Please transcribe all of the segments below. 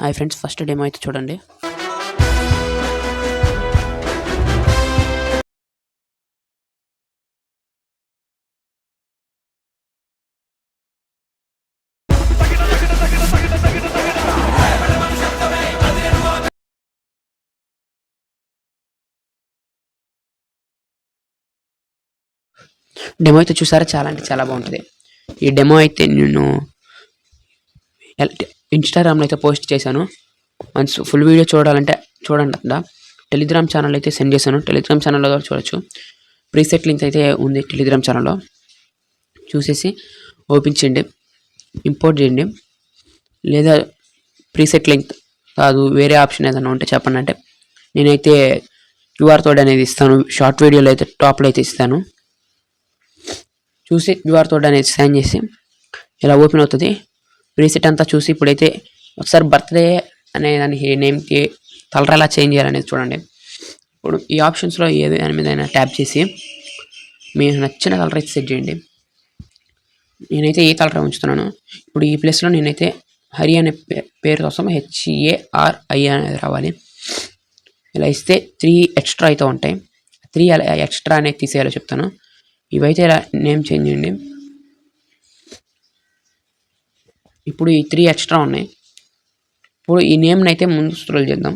Hi friends, first demo అయితే చూడండి. Demo అయితే చూసారా, చాలా అంటే చాలా బాగుంటుంది. ఈ డెమో అయితే నేను ఇన్స్టాగ్రామ్లో అయితే పోస్ట్ చేశాను. వన్స్ ఫుల్ వీడియో చూడాలంటే చూడండి. అక్కడ టెలిగ్రామ్ ఛానల్ అయితే సెండ్ చేశాను. టెలిగ్రామ్ ఛానల్లో కూడా చూడొచ్చు. ప్రీసెట్ లింక్ అయితే ఉంది టెలిగ్రామ్ ఛానల్లో. చూసేసి ఓపెన్ చేయండి, ఇంపోర్ట్ చేయండి. లేదా ప్రీసెట్ లింక్ కాదు, వేరే ఆప్షన్ ఏదైనా ఉంటే చెప్పండి. అంటే నేనైతే క్యూఆర్ కోడ్ అనేది ఇస్తాను. షార్ట్ వీడియోలో అయితే టాప్లో అయితే ఇస్తాను. చూసి క్యూఆర్ కోడ్ అనేది స్కాన్ చేసి ఇలా ఓపెన్ అవుతుంది. ప్రీసెట్ అంతా చూసి ఇప్పుడైతే ఒకసారి బర్త్డే అనే దానికి నేమ్కి కలర్ ఎలా చేంజ్ చేయాలనేది చూడండి. ఇప్పుడు ఈ ఆప్షన్స్లో ఏది దాని మీద ట్యాప్ చేసి మీకు నచ్చిన కలర్ అయితే సెట్ చేయండి. నేనైతే ఏ కలర్ ఉంచుతున్నాను. ఇప్పుడు ఈ ప్లేస్లో నేనైతే హరి అనే పేరు కోసం HARI అనేది రావాలి. ఇలా ఇస్తే 3 ఎక్స్ట్రా అయితే ఉంటాయి. 3 ఎక్స్ట్రా అనేది తీసేయాలో చెప్తాను. ఇవైతే ఇలా నేమ్ చేంజ్ చేయండి. ఇప్పుడు ఈ 3 ఎక్స్ట్రా ఉన్నాయి. ఇప్పుడు ఈ నేమ్ని అయితే ముందు స్క్రోల్ చేద్దాం.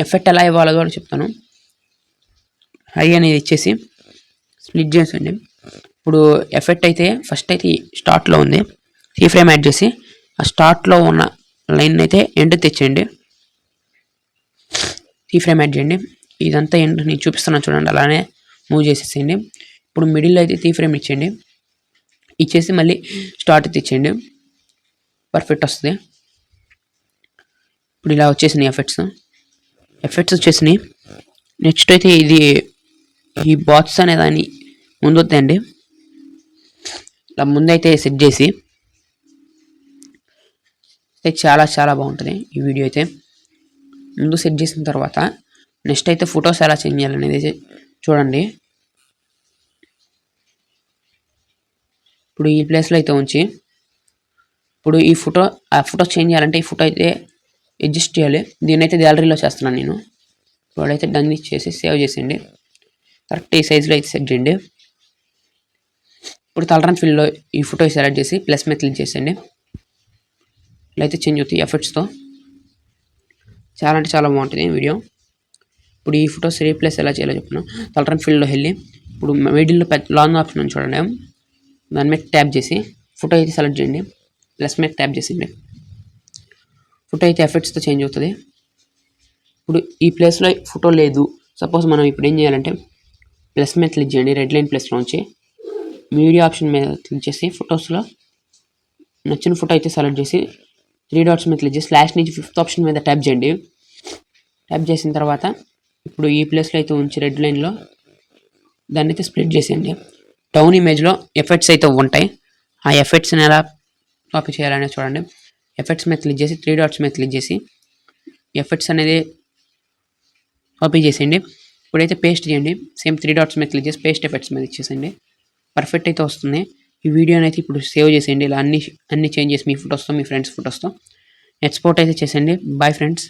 ఎఫెక్ట్ ఎలా ఇవ్వాలో కూడా చెప్తాను. హై అనేది ఇచ్చేసి స్ప్లిట్ చేసండి. ఇప్పుడు ఎఫెక్ట్ అయితే ఫస్ట్ అయితే స్టార్ట్లో ఉంది. కీ ఫ్రేమ్ యాడ్ చేసి ఆ స్టార్ట్లో ఉన్న లైన్ అయితే ఎండ్ తెచ్చేయండి. కీ ఫ్రేమ్ యాడ్ చేయండి. ఇదంతా ఎండ్ నేను చూపిస్తున్నాను చూడండి. అలానే మూవ్ చేసేసేయండి. ఇప్పుడు మిడిల్లో అయితే కీ ఫ్రేమ్ ఇచ్చేయండి. ఇచ్చేసి మళ్ళీ స్టార్ట్ తెచ్చేయండి. పర్ఫెక్ట్ వస్తుంది. ఇప్పుడు ఇలా వచ్చేసినాయి ఎఫెక్ట్స్ వచ్చేసినాయి. నెక్స్ట్ అయితే ఇది ఈ బాక్స్ అనే దాన్ని ముందు వద్దండి. ఇలా ముందైతే సెట్ చేసి చాలా చాలా బాగుంటుంది ఈ వీడియో అయితే. ముందు సెట్ చేసిన తర్వాత నెక్స్ట్ అయితే ఫొటోస్ ఎలా చేంజ్ చేయాలనేది చూడండి. ఇప్పుడు ఈ ప్లేస్లో అయితే ఉంచి ఇప్పుడు ఆ ఫోటో చేంజ్ చేయాలంటే ఈ ఫోటో అయితే అడ్జస్ట్ చేయాలి. దీన్ని అయితే గ్యాలరీలో చేస్తున్నాను నేను. ఇప్పుడైతే డన్ చేసి సేవ్ చేసేయండి. కరెక్ట్ ఈ సైజులో అయితే సెట్ చేయండి. ఇప్పుడు కలర్ అండ్ ఫిల్లో ఈ ఫోటో సెలెక్ట్ చేసి ప్లస్ మీద క్లిక్ చేసేయండి. ఇలా అయితే చేంజ్ అవుతాయి ఎఫెక్ట్స్తో. చాలా అంటే చాలా బాగుంటుంది వీడియో. ఇప్పుడు ఈ ఫోటోస్ రీప్లేస్ ఎలా చేయాలో చెప్తాను. కలర్ అండ్ ఫిల్లో వెళ్ళి ఇప్పుడు మిడిల్లో లాంగ్ ఆప్షన్ ఉంది చూడండి. దాని మీద ట్యాప్ చేసి ఫోటో అయితే సెలెక్ట్ చేయండి. ప్లస్ మీద ట్యాప్ చేసేయండి. ఫోటో అయితే ఎఫెక్ట్స్తో చేంజ్ అవుతుంది. ఇప్పుడు ఈ ప్లేస్లో ఫోటో లేదు. సపోజ్ మనం ఇప్పుడు ఏం చేయాలంటే ప్లస్ మీద క్లిక్ చేయండి. రెడ్ లైన్ ప్లస్లో ఉంచి మీడియా ఆప్షన్ మీద క్లిక్ చేసి ఫొటోస్లో నచ్చిన ఫోటో అయితే సెలెక్ట్ చేసి 3 డాట్స్ మీద క్లిక్ చేసి లాస్ట్ నుంచి 5th ఆప్షన్ మీద ట్యాప్ చేయండి. ట్యాప్ చేసిన తర్వాత ఇప్పుడు ఈ ప్లేస్లో అయితే ఉంచి రెడ్ లైన్లో దాన్ని అయితే స్ప్లిట్ చేసేయండి. డౌన్ ఇమేజ్లో ఎఫెక్ట్స్ అయితే ఉంటాయి. ఆ ఎఫెక్ట్స్ని ఎలా కాపీ చేయాలనేది చూడండి. ఎఫెక్ట్స్ మీద క్లిక్ చేసి 3 డాట్స్ మీద క్లిక్ చేసి ఎఫెక్ట్స్ అనేది కాపీ చేసేయండి. ఇప్పుడైతే పేస్ట్ చేయండి. సేమ్ 3 డాట్స్ మీద క్లిక్ చేసి పేస్ట్ ఎఫెక్ట్స్ మీద ఇచ్చేసేయండి. పర్ఫెక్ట్ అయితే వస్తుంది. ఈ వీడియోని అయితే ఇప్పుడు సేవ్ చేసేయండి. ఇలా అన్ని చేంజ్ చేసి మీ ఫొటోస్తో, మీ ఫ్రెండ్స్ ఫొటోస్తో ఎక్స్పోర్ట్ అయితే చేసేయండి. Bye friends.